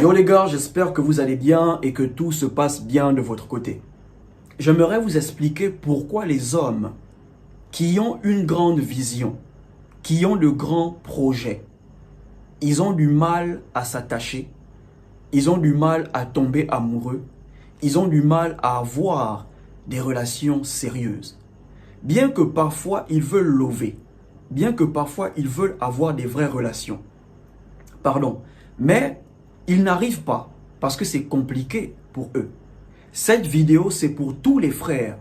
Yo les gars, j'espère que vous allez bien et que tout se passe bien de votre côté. J'aimerais vous expliquer pourquoi les hommes qui ont une grande vision, qui ont de grands projets, ils ont du mal à s'attacher, ils ont du mal à tomber amoureux, ils ont du mal à avoir des relations sérieuses. Bien que parfois ils veulent lover, bien que parfois ils veulent avoir des vraies relations. Mais ils n'arrivent pas parce que c'est compliqué pour eux. Cette vidéo, c'est pour tous les frères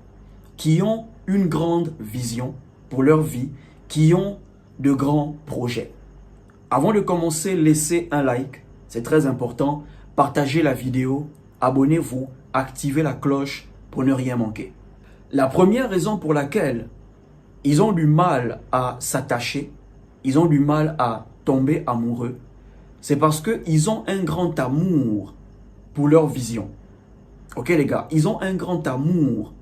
qui ont une grande vision pour leur vie, qui ont de grands projets. Avant de commencer, laissez un like, c'est très important. Partagez la vidéo, abonnez-vous, activez la cloche pour ne rien manquer. La première raison pour laquelle ils ont du mal à s'attacher, ils ont du mal à tomber amoureux, c'est parce qu'ils ont un grand amour pour leur vision. Ok les gars, ils ont un grand amour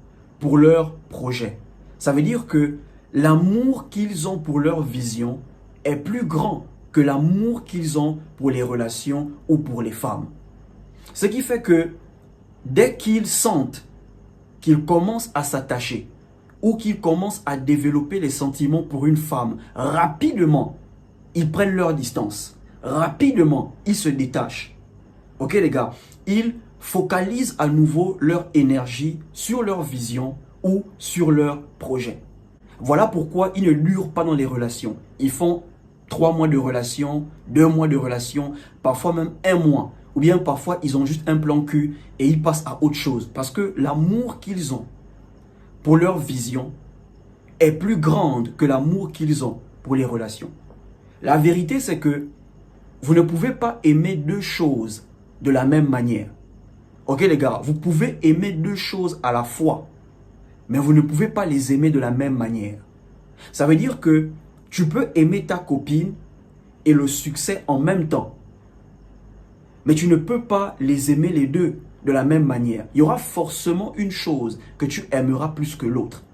pour leur projet. Ça veut dire que l'amour qu'ils ont pour leur vision est plus grand que l'amour qu'ils ont pour les relations ou pour les femmes. Ce qui fait que dès qu'ils sentent qu'ils commencent à s'attacher ou qu'ils commencent à développer les sentiments pour une femme, rapidement, ils prennent leur distance. Rapidement, ils se détachent. Ok les gars, ils focalisent à nouveau leur énergie sur leur vision ou sur leur projet. Voilà pourquoi ils ne durent pas dans les relations. Ils font 3 mois de relation, 2 mois de relation, parfois même 1 mois. Ou bien parfois ils ont juste un plan cul et ils passent à autre chose. Parce que l'amour qu'ils ont pour leur vision est plus grande que l'amour qu'ils ont pour les relations. La vérité c'est que vous ne pouvez pas aimer deux choses de la même manière. Ok les gars, vous pouvez aimer deux choses à la fois, mais vous ne pouvez pas les aimer de la même manière. Ça veut dire que tu peux aimer ta copine et le succès en même temps. Mais tu ne peux pas les aimer les deux de la même manière. Il y aura forcément une chose que tu aimeras plus que l'autre.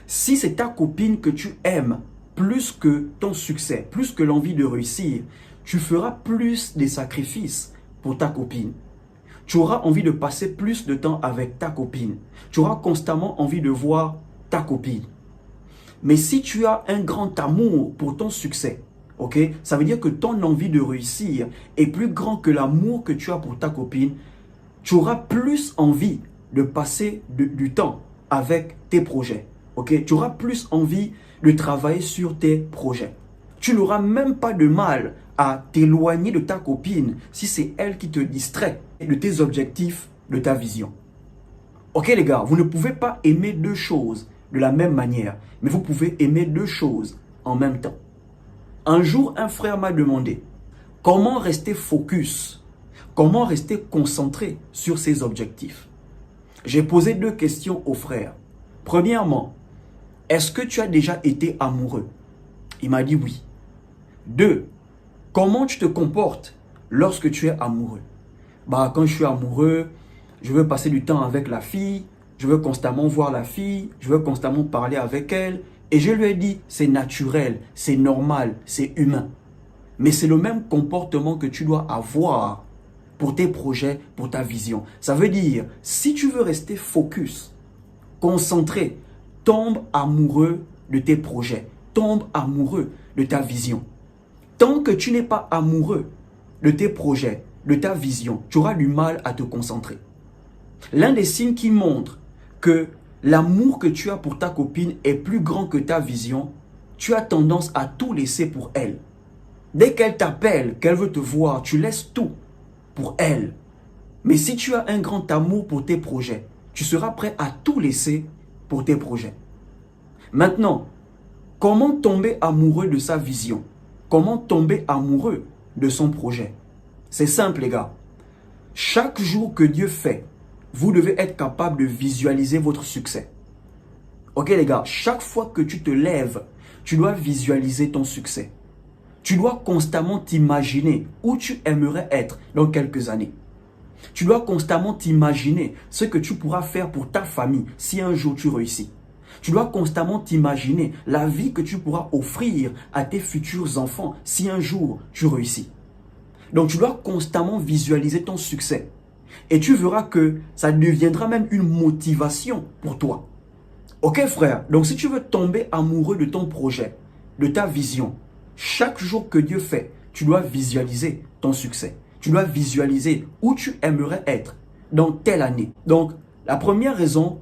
Si c'est ta copine que tu aimes plus que ton succès, plus que l'envie de réussir, tu feras plus des sacrifices pour ta copine. Tu auras envie de passer plus de temps avec ta copine. Tu auras constamment envie de voir ta copine. Mais si tu as un grand amour pour ton succès, ok, ça veut dire que ton envie de réussir est plus grand que l'amour que tu as pour ta copine. Tu auras plus envie de passer du temps avec tes projets. Ok, tu auras plus envie de travailler sur tes projets. Tu n'auras même pas de mal à t'éloigner de ta copine si c'est elle qui te distrait de tes objectifs, de ta vision. Ok les gars, vous ne pouvez pas aimer deux choses de la même manière, mais vous pouvez aimer deux choses en même temps. Un jour, un frère m'a demandé comment rester focus, comment rester concentré sur ses objectifs. J'ai posé 2 questions au frère. Premièrement, est-ce que tu as déjà été amoureux? Il m'a dit oui. 2. Comment tu te comportes lorsque tu es amoureux? Quand je suis amoureux, je veux passer du temps avec la fille, je veux constamment voir la fille, je veux constamment parler avec elle. Et je lui ai dit, c'est naturel, c'est normal, c'est humain. Mais c'est le même comportement que tu dois avoir pour tes projets, pour ta vision. Ça veut dire, si tu veux rester focus, concentré, tombe amoureux de tes projets, tombe amoureux de ta vision. Tant que tu n'es pas amoureux de tes projets, de ta vision, tu auras du mal à te concentrer. L'un des signes qui montre que l'amour que tu as pour ta copine est plus grand que ta vision, tu as tendance à tout laisser pour elle. Dès qu'elle t'appelle, qu'elle veut te voir, tu laisses tout pour elle. Mais si tu as un grand amour pour tes projets, tu seras prêt à tout laisser pour tes projets. Maintenant, comment tomber amoureux de sa vision? Comment tomber amoureux de son projet? C'est simple les gars. Chaque jour que Dieu fait, vous devez être capable de visualiser votre succès. Ok les gars, chaque fois que tu te lèves, tu dois visualiser ton succès. Tu dois constamment t'imaginer où tu aimerais être dans quelques années. Tu dois constamment t'imaginer ce que tu pourras faire pour ta famille si un jour tu réussis. Tu dois constamment t'imaginer la vie que tu pourras offrir à tes futurs enfants si un jour tu réussis. Donc, tu dois constamment visualiser ton succès. Et tu verras que ça deviendra même une motivation pour toi. Ok frère, donc si tu veux tomber amoureux de ton projet, de ta vision, chaque jour que Dieu fait, tu dois visualiser ton succès. Tu dois visualiser où tu aimerais être dans telle année. Donc, la première raison,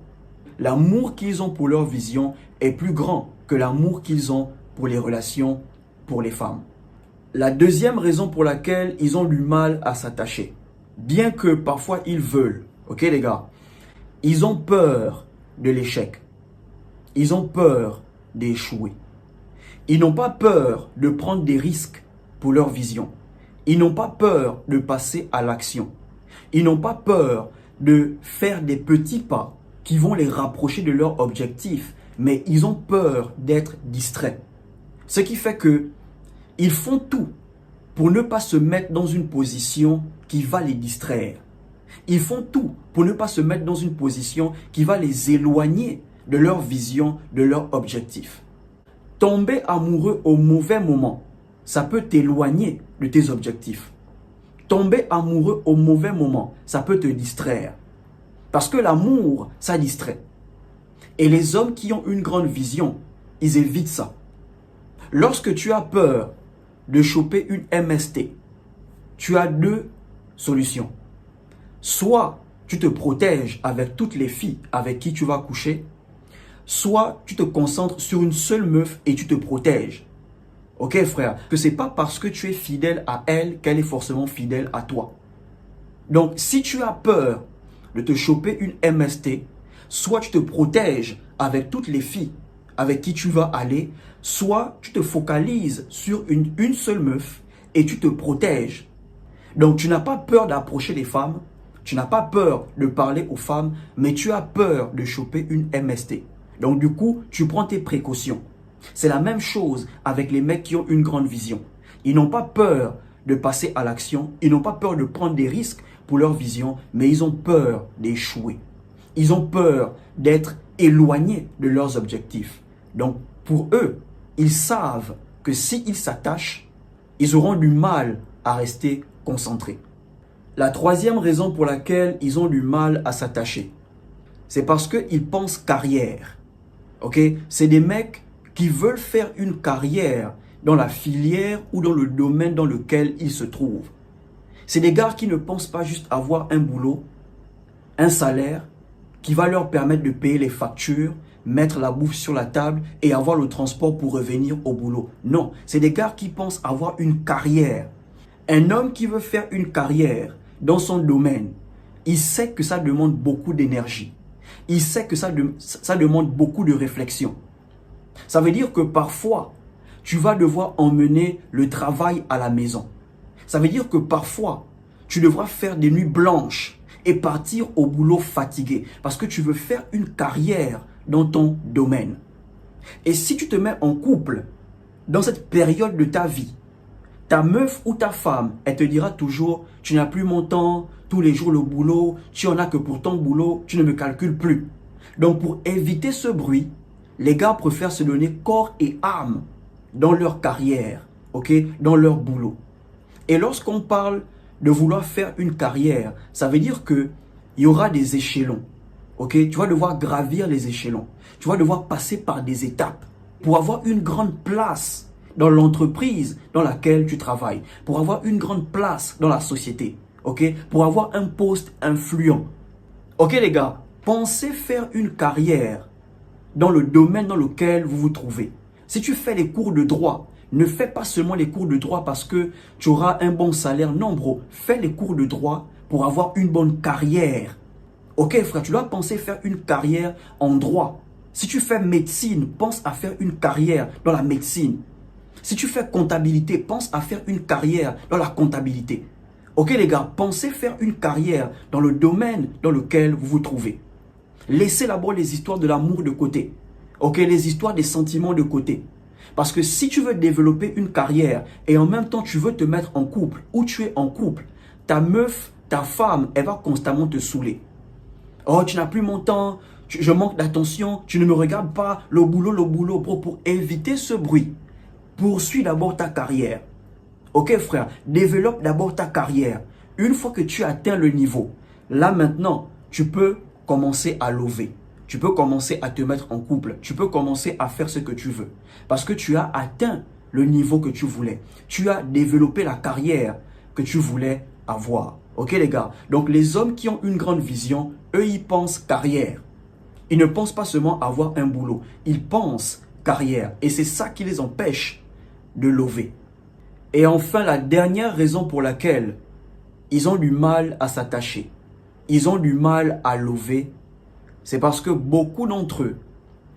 l'amour qu'ils ont pour leur vision est plus grand que l'amour qu'ils ont pour les relations pour les femmes. La deuxième raison pour laquelle ils ont du mal à s'attacher, bien que parfois ils veulent, ok les gars, ils ont peur de l'échec. Ils ont peur d'échouer. Ils n'ont pas peur de prendre des risques pour leur vision. Ils n'ont pas peur de passer à l'action. Ils n'ont pas peur de faire des petits pas qui vont les rapprocher de leur objectif, mais ils ont peur d'être distraits. Ce qui fait que ils font tout pour ne pas se mettre dans une position qui va les distraire. Ils font tout pour ne pas se mettre dans une position qui va les éloigner de leur vision, de leur objectif. Tomber amoureux au mauvais moment, ça peut t'éloigner de tes objectifs. Tomber amoureux au mauvais moment, ça peut te distraire. Parce que l'amour, ça distrait. Et les hommes qui ont une grande vision, ils évitent ça. Lorsque tu as peur de choper une MST, tu as deux solutions. Soit tu te protèges avec toutes les filles avec qui tu vas coucher, soit tu te concentres sur une seule meuf et tu te protèges. Ok frère, que c'est pas parce que tu es fidèle à elle qu'elle est forcément fidèle à toi. Donc si tu as peur de te choper une MST, soit tu te protèges avec toutes les filles avec qui tu vas aller, soit tu te focalises sur une seule meuf et tu te protèges. Donc tu n'as pas peur d'approcher les femmes, tu n'as pas peur de parler aux femmes, mais tu as peur de choper une MST. Donc du coup, tu prends tes précautions. C'est la même chose avec les mecs qui ont une grande vision. Ils n'ont pas peur de passer à l'action, ils n'ont pas peur de prendre des risques pour leur vision, mais ils ont peur d'échouer. Ils ont peur d'être éloignés de leurs objectifs. Donc pour eux, ils savent que s'ils s'attachent, ils auront du mal à rester concentrés. La troisième raison pour laquelle ils ont du mal à s'attacher, c'est parce qu'ils pensent carrière. Ok, c'est des mecs qui veulent faire une carrière dans la filière ou dans le domaine dans lequel ils se trouvent. C'est des gars qui ne pensent pas juste avoir un boulot, un salaire qui va leur permettre de payer les factures, mettre la bouffe sur la table et avoir le transport pour revenir au boulot. Non, c'est des gars qui pensent avoir une carrière. Un homme qui veut faire une carrière dans son domaine, il sait que ça demande beaucoup d'énergie. Il sait que ça demande beaucoup de réflexion. Ça veut dire que parfois, tu vas devoir emmener le travail à la maison. Ça veut dire que parfois, tu devras faire des nuits blanches et partir au boulot fatigué parce que tu veux faire une carrière dans ton domaine. Et si tu te mets en couple dans cette période de ta vie, ta meuf ou ta femme, elle te dira toujours, tu n'as plus mon temps, tous les jours le boulot, tu en as que pour ton boulot, tu ne me calcules plus. Donc pour éviter ce bruit, les gars préfèrent se donner corps et âme dans leur carrière, ok, dans leur boulot. Et lorsqu'on parle de vouloir faire une carrière, ça veut dire qu'il y aura des échelons, ok. Tu vas devoir gravir les échelons, tu vas devoir passer par des étapes pour avoir une grande place dans l'entreprise dans laquelle tu travailles, pour avoir une grande place dans la société, ok, pour avoir un poste influent. Ok les gars, pensez faire une carrière dans le domaine dans lequel vous vous trouvez. Si tu fais les cours de droit, ne fais pas seulement les cours de droit parce que tu auras un bon salaire. Non bro, fais les cours de droit pour avoir une bonne carrière. Ok frère, tu dois penser faire une carrière en droit. Si tu fais médecine, pense à faire une carrière dans la médecine. Si tu fais comptabilité, pense à faire une carrière dans la comptabilité. Ok les gars, pensez faire une carrière dans le domaine dans lequel vous vous trouvez. Laissez d'abord les histoires de l'amour de côté. Ok, les histoires des sentiments de côté. Parce que si tu veux développer une carrière et en même temps tu veux te mettre en couple ou tu es en couple, ta meuf, ta femme, elle va constamment te saouler. Oh, tu n'as plus mon temps, je manque d'attention, tu ne me regardes pas, le boulot, bro. Pour éviter ce bruit, poursuis d'abord ta carrière. Ok frère, développe d'abord ta carrière. Une fois que tu atteins le niveau, là maintenant, tu peux commencer à lover. Tu peux commencer à te mettre en couple. Tu peux commencer à faire ce que tu veux. Parce que tu as atteint le niveau que tu voulais. Tu as développé la carrière que tu voulais avoir. Ok les gars? Donc les hommes qui ont une grande vision, eux ils pensent carrière. Ils ne pensent pas seulement avoir un boulot. Ils pensent carrière. Et c'est ça qui les empêche de lover. Et enfin, la dernière raison pour laquelle ils ont du mal à s'attacher, ils ont du mal à lover, c'est parce que beaucoup d'entre eux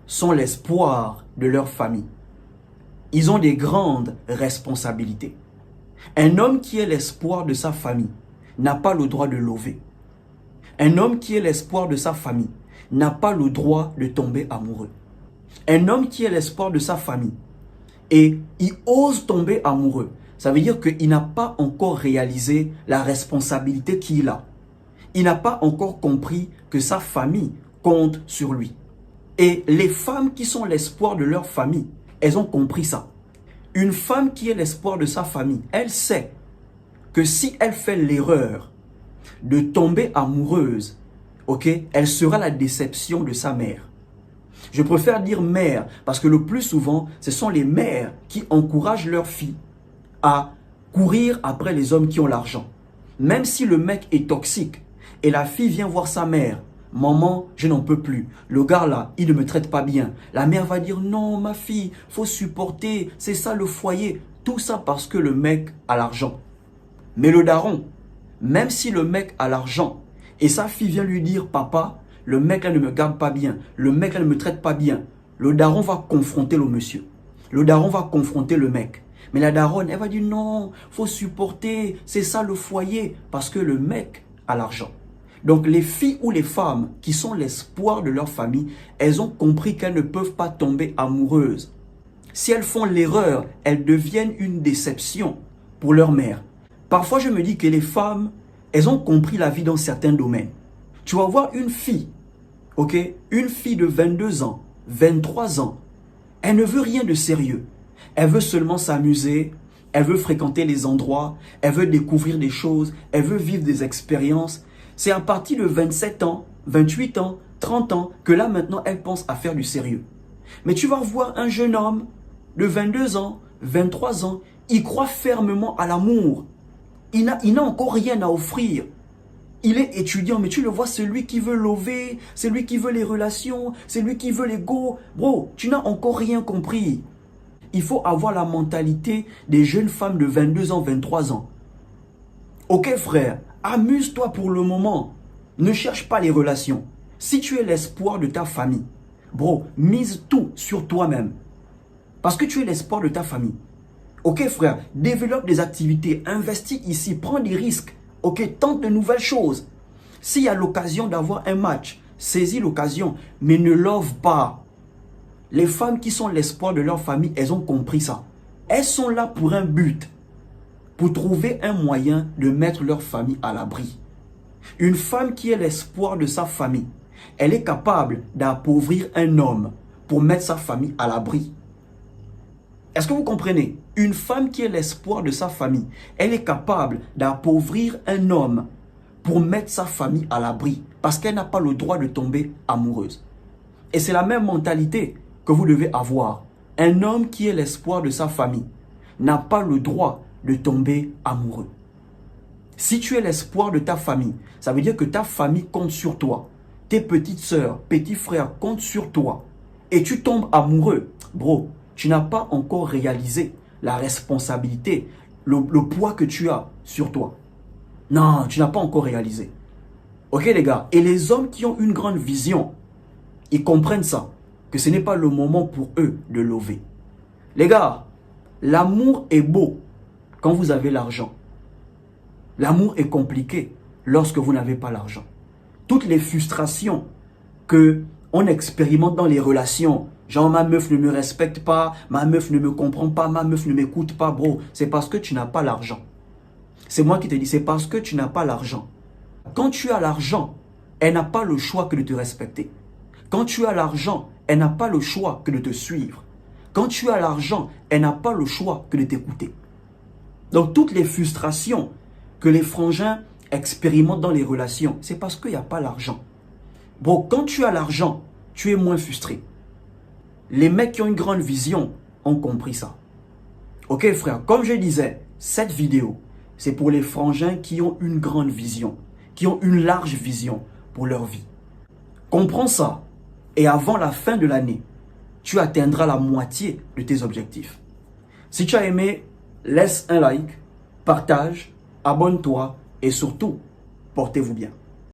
sont l'espoir de leur famille. Ils ont des grandes responsabilités. Un homme qui est l'espoir de sa famille n'a pas le droit de lover. Un homme qui est l'espoir de sa famille n'a pas le droit de tomber amoureux. Un homme qui est l'espoir de sa famille et il ose tomber amoureux, ça veut dire qu'il n'a pas encore réalisé la responsabilité qu'il a. Il n'a pas encore compris que sa famille compte sur lui. Et les femmes qui sont l'espoir de leur famille, elles ont compris ça. Une femme qui est l'espoir de sa famille, elle sait que si elle fait l'erreur de tomber amoureuse, ok, elle sera la déception de sa mère. Je préfère dire mère parce que le plus souvent, ce sont les mères qui encouragent leurs filles à courir après les hommes qui ont l'argent. Même si le mec est toxique et la fille vient voir sa mère, maman, je n'en peux plus. Le gars là, il ne me traite pas bien. La mère va dire non, ma fille, faut supporter, c'est ça le foyer. Tout ça parce que le mec a l'argent. Mais le daron, même si le mec a l'argent et sa fille vient lui dire papa, le mec là ne me garde pas bien, le mec là ne me traite pas bien, le daron va confronter le monsieur. Le daron va confronter le mec. Mais la daronne, elle va dire non, faut supporter, c'est ça le foyer, parce que le mec a l'argent. Donc les filles ou les femmes qui sont l'espoir de leur famille, elles ont compris qu'elles ne peuvent pas tomber amoureuses. Si elles font l'erreur, elles deviennent une déception pour leur mère. Parfois je me dis que les femmes, elles ont compris la vie dans certains domaines. Tu vas voir une fille, ok, une fille de 22 ans, 23 ans, elle ne veut rien de sérieux. Elle veut seulement s'amuser, elle veut fréquenter les endroits, elle veut découvrir des choses, elle veut vivre des expériences. C'est à partir de 27 ans, 28 ans, 30 ans que là maintenant elle pense à faire du sérieux. Mais tu vas voir un jeune homme de 22 ans, 23 ans, il croit fermement à l'amour. Il n'a encore rien à offrir. Il est étudiant, mais tu le vois, c'est lui qui veut lover, c'est lui qui veut les relations, c'est lui qui veut l'ego. Bro, tu n'as encore rien compris. Il faut avoir la mentalité des jeunes femmes de 22 ans, 23 ans. Ok frère, amuse-toi pour le moment. Ne cherche pas les relations. Si tu es l'espoir de ta famille, bro, mise tout sur toi-même. Parce que tu es l'espoir de ta famille. Ok frère, développe des activités, investis ici, prends des risques. Ok, tente de nouvelles choses. S'il y a l'occasion d'avoir un match, saisis l'occasion, mais ne love pas. Les femmes qui sont l'espoir de leur famille, elles ont compris ça. Elles sont là pour un but, pour trouver un moyen de mettre leur famille à l'abri. Une femme qui est l'espoir de sa famille, elle est capable d'appauvrir un homme pour mettre sa famille à l'abri. Est-ce que vous comprenez? Une femme qui est l'espoir de sa famille, elle est capable d'appauvrir un homme pour mettre sa famille à l'abri parce qu'elle n'a pas le droit de tomber amoureuse. Et c'est la même mentalité que vous devez avoir. Un homme qui est l'espoir de sa famille n'a pas le droit de tomber amoureux. Si tu es l'espoir de ta famille, ça veut dire que ta famille compte sur toi. Tes petites sœurs, petits frères comptent sur toi. Et tu tombes amoureux. Bro, tu n'as pas encore réalisé la responsabilité, le poids que tu as sur toi. Non, tu n'as pas encore réalisé. Ok les gars, et les hommes qui ont une grande vision, ils comprennent ça, que ce n'est pas le moment pour eux de lover. Les gars, l'amour est beau quand vous avez l'argent. L'amour est compliqué lorsque vous n'avez pas l'argent. Toutes les frustrations que on expérimente dans les relations, genre ma meuf ne me respecte pas, ma meuf ne me comprend pas, ma meuf ne m'écoute pas, bro, c'est parce que tu n'as pas l'argent. C'est moi qui te dis, c'est parce que tu n'as pas l'argent. Quand tu as l'argent, elle n'a pas le choix que de te respecter. Quand tu as l'argent, elle n'a pas le choix que de te suivre. Quand tu as l'argent, elle n'a pas le choix que de t'écouter. Donc toutes les frustrations que les frangins expérimentent dans les relations, c'est parce qu'il n'y a pas l'argent. Bon, quand tu as l'argent, tu es moins frustré. Les mecs qui ont une grande vision ont compris ça. Ok frère, comme je disais, cette vidéo, c'est pour les frangins qui ont une grande vision, qui ont une large vision pour leur vie. Comprends ça et avant la fin de l'année, tu atteindras la moitié de tes objectifs. Si tu as aimé, laisse un like, partage, abonne-toi et surtout, portez-vous bien.